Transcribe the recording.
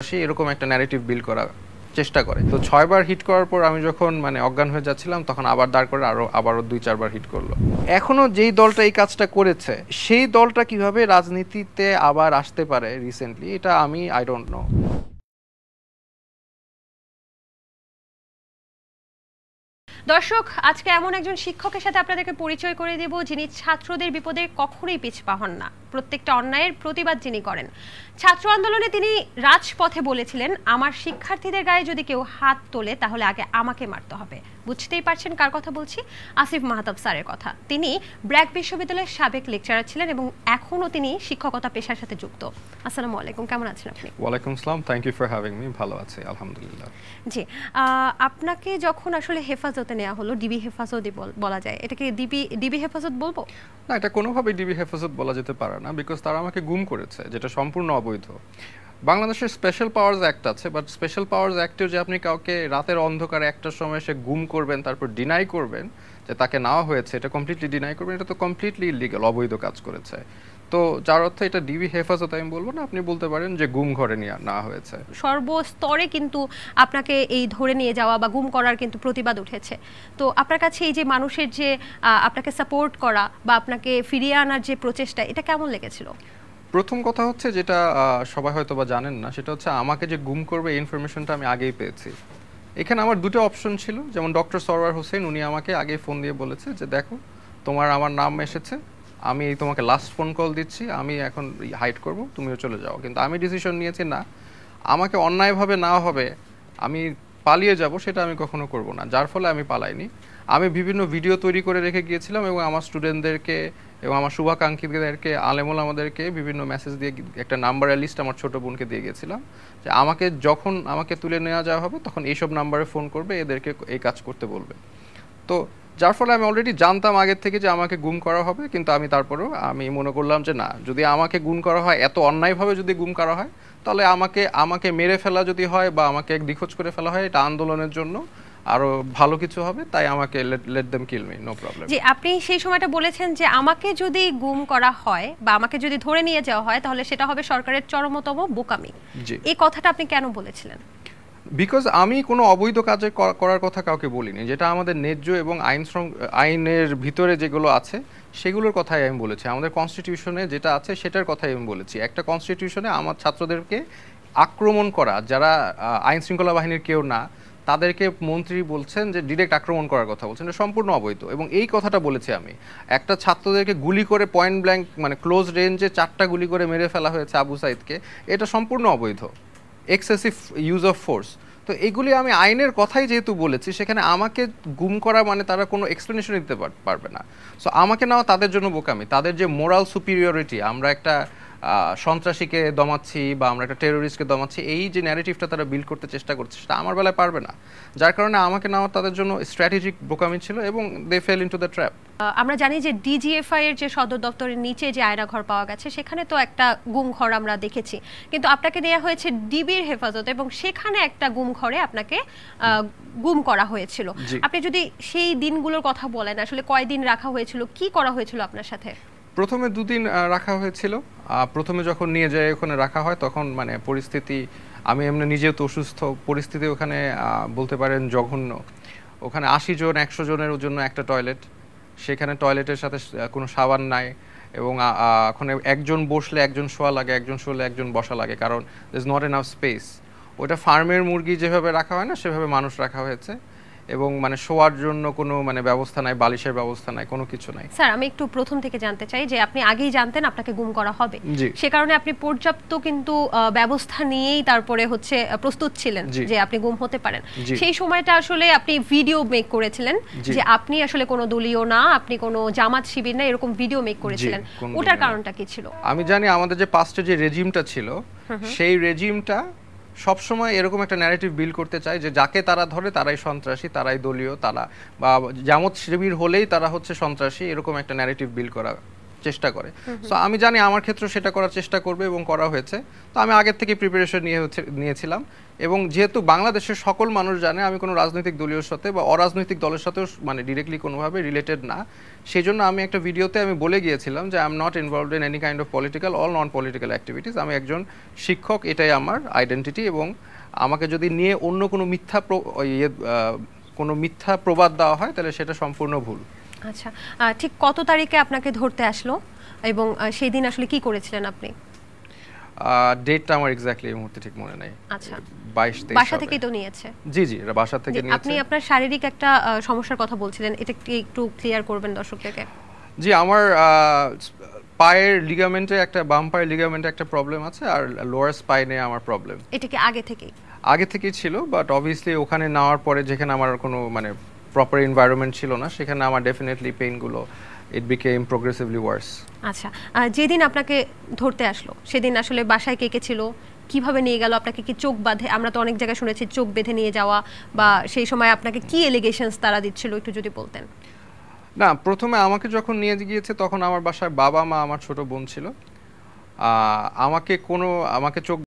এরকম একটা narrative build করার চেষ্টা করে। তো ৬ বার হিট করার পর আমি যখন অজ্ঞান হয়ে যাচ্ছিলাম তখন আবার দাঁড় করে আবারও ২-৪ বার হিট করলো। এখনো যেই দলটা এই কাজটা করেছে সেই দলটা কিভাবে রাজনীতিতে আবার আসতে পারে রিসেন্টলি, এটা আই ডোন্ট নো। দর্শক, আজকে এমন একজন শিক্ষকের সাথে আপনাদেরকে পরিচয় করে দেব যিনি ছাত্রদের বিপদে কখনোই পিছপা হন না, প্রত্যেকটা অন্যায়ের প্রতিবাদ যিনি করেন। ছাত্র আন্দোলনে তিনি রাজপথে বলেছিলেন, আমার শিক্ষার্থীদের গায়ে যদি কেউ হাত তোলে তাহলে আগে আমাকে মারতে হবে। বুঝতেই পারছেন কার কথা বলছি, আসিফ মাহতাব স্যারের কথা। তিনি ব্র্যাক বিশ্ববিদ্যালয়ের সাবেক লেকচারার ছিলেন এবং এখনও তিনি শিক্ষকতা পেশার সাথে যুক্ত। আসসালামু আলাইকুম, কেমন আছেন আপনি? ওয়ালাইকুম আসসালাম, thank you for having me. ভালো আছি আলহামদুলিল্লাহ। জি, আপনাকে যখন আসলে হেফাজতে নেওয়া হলো, ডিবি হেফাজত বলা যায়, এটাকে ডিবি হেফাজত বলবো না, এটা কোনোভাবেই ডিবি হেফাজত বলা যেতে পারে না, বিকজ তারা আমাকে গুম করেছে, যেটা সম্পূর্ণ অবৈধ। বাংলাদেশের স্পেশাল পাওয়ার্স অ্যাক্ট আছে, বাট স্পেশাল পাওয়ার্স অ্যাক্টেও যে আপনি কাউকে রাতের অন্ধকারে একটার সময় সে গুম করবেন, তারপর ডিনাই করবেন যে তাকে নেওয়া হয়েছে, এটা কমপ্লিটলি ডিনাই করবেন, এটা তো কমপ্লিটলি ইলিগাল, অবৈধ কাজ করেছে। তো যার অর্থ এটা ডিবি হেফাজত আমি বলবো না, আপনি বলতে পারেন যে গুম ঘরে নেওয়া হয়েছে। সর্বস্তরে কিন্তু আপনাকে এই ধরে নিয়ে যাওয়া বা গুম করার কিন্তু প্রতিবাদ উঠেছে। তো আপনার কাছে এই যে মানুষের যে আপনাকে সাপোর্ট করা বা আপনাকে ফিরিয়ে আনার যে প্রচেষ্টা, এটা কেমন লেগেছিল? প্রথম কথা হচ্ছে, যেটা সবাই হয়তো বা জানেন না, সেটা হচ্ছে আমাকে যে গুম করবে এই ইনফরমেশনটা আমি আগেই পেয়েছি। এখানে আমার দুটো অপশন ছিল, যেমন ডক্টর সরওয়ার হোসেন, উনি আমাকে আগেই ফোন দিয়ে বলেছে যে দেখো আমার নাম এসেছে, আমি তোমাকে লাস্ট ফোন কল দিচ্ছি, আমি এখন হাইড করব, তুমিও চলে যাও। কিন্তু আমি ডিসিশন নিয়েছি না, আমাকে অন্যায়ভাবে নেওয়া হবে, আমি পালিয়ে যাব, সেটা আমি কখনো করব না। যার ফলে আমি পালাইনি। আমি বিভিন্ন ভিডিও তৈরি করে রেখে গিয়েছিলাম এবং আমার স্টুডেন্টদেরকে এবং আমার শুভাকাঙ্ক্ষীদেরকে, আলেমুল আমাদেরকে বিভিন্ন মেসেজ দিয়ে একটা নাম্বারের লিস্ট আমার ছোটো বোনকে দিয়ে গেছিলাম যে যখন আমাকে তুলে নেওয়া যাওয়া হবে তখন এইসব নাম্বারে ফোন করবে, এদেরকে এই কাজ করতে বলবে। তো যার ফলে আমি অলরেডি জানতাম আগের থেকে যে আমাকে গুম করা হবে, কিন্তু তারপরেও আমি মনে করলাম যে না, যদি আমাকে গুম করা হয়, এত অন্যায়ভাবে যদি গুম করা হয়, তাহলে আমাকে মেরে ফেলা যদি হয় বা আমাকে নিখোঁজ করে ফেলা হয়, এটা আন্দোলনের জন্য আরো ভালো কিছু হবে, তাই আমাকে let them kill me, no problem. জি, আপনি সেই সময়টা বলেছেন যে আমাকে যদি গুম করা হয় বা আমাকে যদি ধরে নিয়ে যাওয়া হয় তাহলে সেটা হবে সরকারের চরমতম বোকামি। এই কথাটা আপনি কেন বলেছিলেন? বিকজ আমি কোনো অবৈধ কাজে করার কথা কাউকে বলিনি, যেটা আমাদের ন্যায্য এবং আইনের ভিতরে যেগুলো আছে সেগুলোর কথাই আমি বলেছি। আমাদের কনস্টিটিউশনে যেটা আছে সেটার কথাই আমি বলেছি। একটা কনস্টিটিউশনে আমার ছাত্রদেরকে আক্রমণ করা, যারা আইন শৃঙ্খলা বাহিনীর কেউ না, তাদেরকে মন্ত্রী বলছেন যে ডিরেক্ট আক্রমণ করার কথা বলছেন, এটা সম্পূর্ণ অবৈধ। এবং এই কথাটা বলেছি আমি। একটা ছাত্রদেরকে গুলি করে পয়েন্ট ব্ল্যাঙ্ক, ক্লোজ রেঞ্জে 4টা গুলি করে মেরে ফেলা হয়েছে আবু সাইদকে, এটা সম্পূর্ণ অবৈধ, এক্সেসিভ ইউজ অফ ফোর্স। তো এগুলি আমি আইনের কথাই যেহেতু বলেছি, সেখানে আমাকে গুম করা তারা কোনো এক্সপ্লেনেশন দিতে পারবে না। সো আমাকে নাও তাদের জন্য বোকামি। তাদের যে মোরাল সুপিরিয়রিটি, আমরা একটা সন্ত্রাসীকে দমাচ্ছি বা আমরা একটা টেরোরিস্টকে দমাচ্ছি, এই যে ন্যারেটিভটা তারা বিল্ড করতে চেষ্টা করছে, সেটা আমার বেলায় পারবে না। যার কারণে আমাকে নেওয়া তাদের জন্য স্ট্র্যাটেজিক বোকামি ছিল এবং they fail into the trap. আমরা জানি যে ডিজিএফআই এর যে সদর দপ্তরের নিচে যে আয়না ঘর পাওয়া গেছে, সেখানে তো একটা গুম ঘর আমরা দেখেছি, কিন্তু আপনাকে নেওয়া হয়েছে ডিবির হেফাজতে এবং সেখানে একটা গুম ঘরে আপনাকে গুম করা হয়েছিল। আপনি যদি সেই দিনগুলোর কথা বলেন, আসলে কয়দিন রাখা হয়েছিল, কি করা হয়েছিল আপনার সাথে? প্রথমে 2 দিন রাখা হয়েছিল। প্রথমে যখন নিয়ে যায় ওখানে রাখা হয়, তখন পরিস্থিতি, আমি এমনি নিজেও তো অসুস্থ, পরিস্থিতি ওখানে বলতে পারেন জঘন্য। ওখানে 80 জন 100 জনের জন্য একটা টয়লেট, সেখানে টয়লেটের সাথে কোনো সাবান নাই এবং ওখানে একজন বসলে একজন শোয়া লাগে, একজন শোলে একজন বসা লাগে, কারণ there is not enough space. ওটা ফার্মের মুরগি যেভাবে রাখা হয় না, সেভাবে মানুষ রাখা হয়েছে এবং শোয়ার জন্য কোনো ব্যবস্থা নাই, বালিশের ব্যবস্থা নাই, কোনো কিছু নাই। স্যার, আমি একটু প্রথম থেকে জানতে চাই যে আপনি আগেই জানতেন আপনাকে গুম করা হবে, সে কারণে আপনি পর্যাপ্ত কিন্তু ব্যবস্থা নিয়েই তারপরে প্রস্তুত ছিলেন যে আপনি গুম হতে পারেন। সেই সময়টা আসলে আপনি ভিডিও মেক করেছিলেন যে আপনি আসলে কোনো দলীয় না, আপনি কোনো জামাত শিবির না, এরকম ভিডিও মেক করেছিলেন। ওটার কারণটা কি ছিল? আমি জানি আমাদের যে পাস্টে যে রেজিমটা ছিল, সেই রেজিমটা সবসময় এরকম একটা ন্যারেটিভ বিল্ড করতে চায় যে যাকে তারা ধরে তারাই সন্ত্রাসী, তারাই দলীয়, তারা বা জামাত শিবির হলেই তারা হচ্ছে সন্ত্রাসী, এরকম একটা ন্যারেটিভ বিল্ড করা চেষ্টা করে। সো আমি জানি আমার ক্ষেত্রে সেটা করার চেষ্টা করবে এবং করা হয়েছে। তো আমি আগের থেকে প্রিপারেশন নিয়েছিলাম এবং যেহেতু বাংলাদেশের সকল মানুষ জানে আমি কোনো রাজনৈতিক দলীয় সাথে বা অরাজনৈতিক দলের সাথেও মানে ডিরেক্টলি কোনোভাবে রিলেটেড না, সেই জন্য আমি একটা ভিডিওতে আমি বলে গিয়েছিলাম যে I am not involved in any kind of political all non political activities. আমি একজন শিক্ষক, এটাই আমার আইডেন্টিটি। এবং আমাকে যদি নিয়ে অন্য কোনো মিথ্যা প্রবাদ দেওয়া হয় তাহলে সেটা সম্পূর্ণ ভুল। আচ্ছা, ঠিক কত তারিখে আপনাকে ধরতে আসলো এবং সেই দিন আসলে কি করেছিলেন আপনি? ডেটটা আমার এক্স্যাক্টলি এই মুহূর্তে ঠিক মনে নাই। আচ্ছা, 22-23 বাসা থেকেই তো নিয়েছে? জি জি, এটা বাসা থেকে নিয়েছে। আপনি আপনার শারীরিক একটা সমস্যার কথা বলছিলেন, এটা একটু ক্লিয়ার করবেন দর্শকদেরকে? জি, আমার পায়ের লিগামেন্টে একটা, বাম পায়ের লিগামেন্টে একটা প্রবলেম আছে আর লোয়ার স্পাইনে আমার প্রবলেম। এটা কি আগে থেকেই ছিল, বাট অবভিয়াসলি ওখানে নেওয়ার পরে যেখানে আমার কোনো মানে প্রপার এনভায়রনমেন্ট ছিল না, সেখানে আমার ডেফিনেটলি পেইনগুলো ইট বিকেম প্রোগ্রেসিভলি ওয়ার্স। আচ্ছা, যেদিন আপনাকে ধরতে আসলো সেদিন আসলে বাসায় কে কে ছিল, কিভাবে নিয়ে গেল আপনাকে? কি চোখ বাঁধে, আমরা তো অনেক জায়গায় শুনেছি চোখ বেঁধে নিয়ে যাওয়া, বা সেই সময় আপনাকে কি এলিগেশনস তারা দিচ্ছিল একটু যদি বলতেন। না, প্রথমে আমাকে যখন নিয়ে গিয়েছে তখন আমার বাসায় বাবা মা আমার ছোট বোন ছিল। আমাকে চোখ